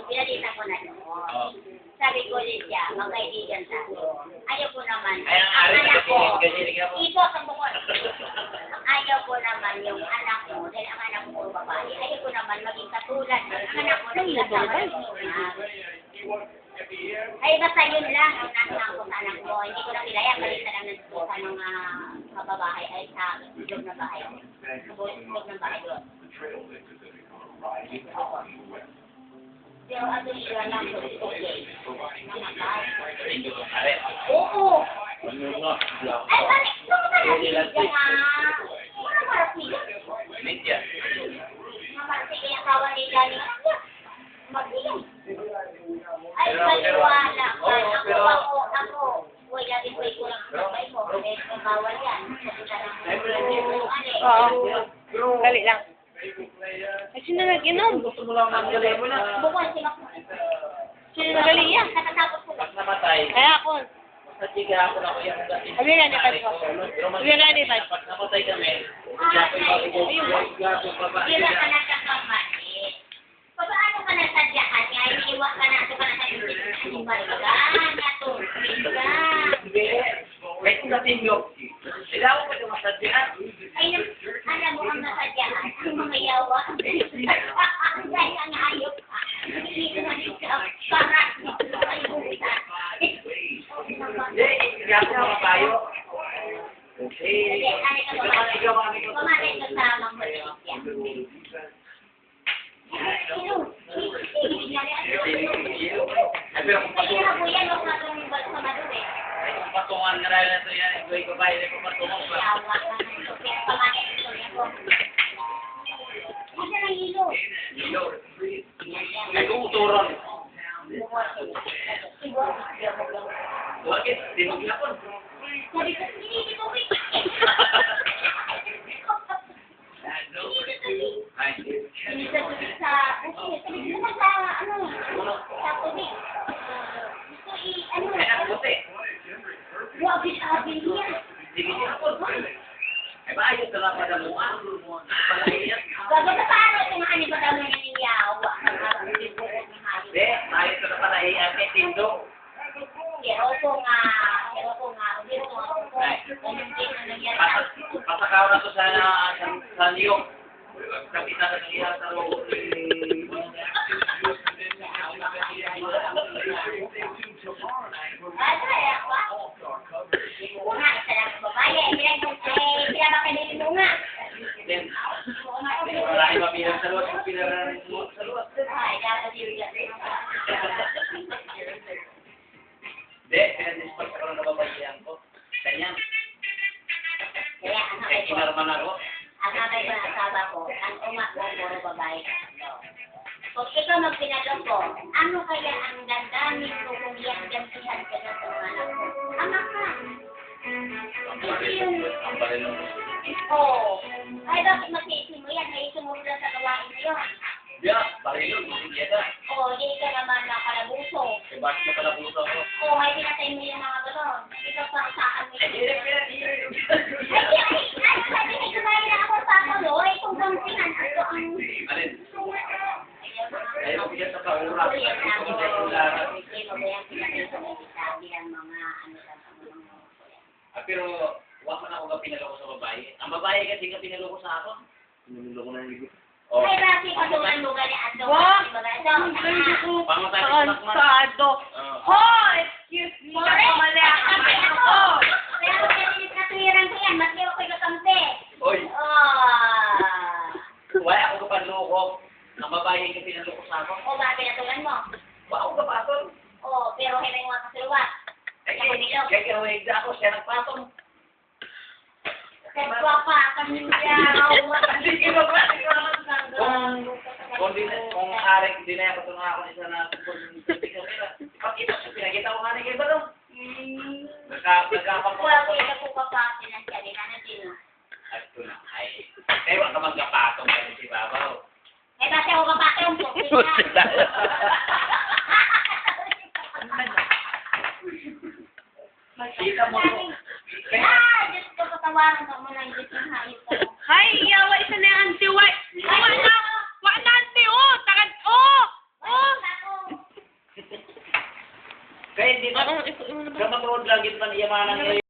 pinalita ko na doon. Sabi ko din siya, magkaibigan tayo. Ayaw ko naman. Ay, ang ari na Ito, ang bukod. Ayaw ko naman yung anak mo, dahil ang anak mo babae. Ayaw ko naman maging katulad ng anak mo na kasama ng ay, basta yun lang ang nasa ko sa anak mo. Hindi ko na kilaya, kalita lang sa mga kababahay ay sa loob ng bahay. Sa loob ng bahay doon. Pero ano siya lang po, okay. Oo. Ay, balik ko na lang. Mga marapig. Mga marapig yung kawan ni Johnny. Mag-iyan. Ay, maliwala ka. Ako. Huwag natin ko ikulang ang sabay mo. Kasi bawal yan. Oo. Dali lang. Ay, sino nag-inom? Gusto mo lang nanggalay mo na. Bukod, sinakot. Sino nagali yan? Katatapos ko. Pag namatay, Kaya ako. sa tiga ako na ko yung dati. Sabi nga ni Pastor. Sabi nga ni Pastor. Pag namatay kami, Sila ka na sa pamati. Paano ka na sadyakan? Nga, iniiwa ka na. Ito ka na sa isip. May kunatin nyo. Sila ko pa yung masadyan. Ay, alam mo ang nasadyakan. Ang mga yawa. Dahil ang ayok ka. Hindi ko na dito. Para. Ay, buta. Hindi, hindi ako makapayo. Sige, ano ka ba? Kumarin ko sa mga Malaysia. Sino? Pero kung Kaya po yan, huwag na itong balsa madumi. patungan nga rin na ito yan, ito ko ba, hindi ko patungan pa. Yawa ka na ito. Pero pamanin ito niya po. Isa ng hilo. Hilo. Ay, kuuturon. Bakit? Dinog na po. Sabi ko, hindi ko rin. Ay, Hindi sa tubig sa... Sabi ko naman sa, ano, sa tubig. Gusto ano, ay, nakuti. grabe sabi niya. Sige niya po. Ay, ba, ayos na lang pa na mukha. Palahiyan. Gago sa paano ito nga ano ba daw na niniyawa? Hindi, ayos na palahiyan kay Tindo. Pero kung Pasakaw na to sa New York. Kapita na siya sa loob. Marami mabilang sa luwas kung pinararin sa luwas. Hindi, pinag-dispose ko na babayan ko. Kanya. Kaya kinarman ako. Ang abay ko ng asawa ko, ang umak ko, puro babae ka. Kung ikaw magpinalong ko, ano kaya ang dandamin ko kung yan gantihan ka na sa mga anak ko? Ama ka. Hindi yun. Ang balin mo. Oo. Ay, bakit mag-iisip mo yan? Ay, sumunod lang sa gawain mo yun. Yeah, balin mo. Hindi ka. Oo, hindi ka naman nakalabuso. Eh, bakit na pala puso ko? Oo, ay pinatay mo yung mga gano'n. Ikaw pa saan mo Eh, yun. Sabi ni kumain na ako sa ako, ay kung gantihan, ito ang... Alin? Ayaw ko yan sa kaura. Pero, wala na ako pinaloko sa babae. Ang babae kasi ka pinaloko sa ako. Pinaloko na yung oh. Ay, bakit patulan mo gani ato? Pamatay ko na kumain. Sado. Oh, excuse me. Mali ang kamay ako. Pero kasi katwiran ko yan, mati ako yung kampe. Oy, Ah. wala ako kapanloko. Ang babae ka pinaloko sa ako. O ba, pinatulan mo? Wala ako kapatol. O, pero hinay mo sa luwa. Kaya kinawigda ako, siya nagpatong. Kaya pa, kami Kung arik, hindi na ako tunga ako isa na pakita siya, pinakita ko nga na iba doon. Nagkapapos. wala ko yung napupapasin na siya, di na natin. At ito na, ay, ewan ka magkapatong ka si Babaw. Eh, kasi ako kapatong po. Kita mo ko. Diyos ko, patawaran ka mo na yung Diyos ng hayop ka. Hay, yawa isa na yung auntie. Wa na, auntie. Oh, takad. Oh, oh. Kaya hindi na, sa matuod lagi man iyamanan nyo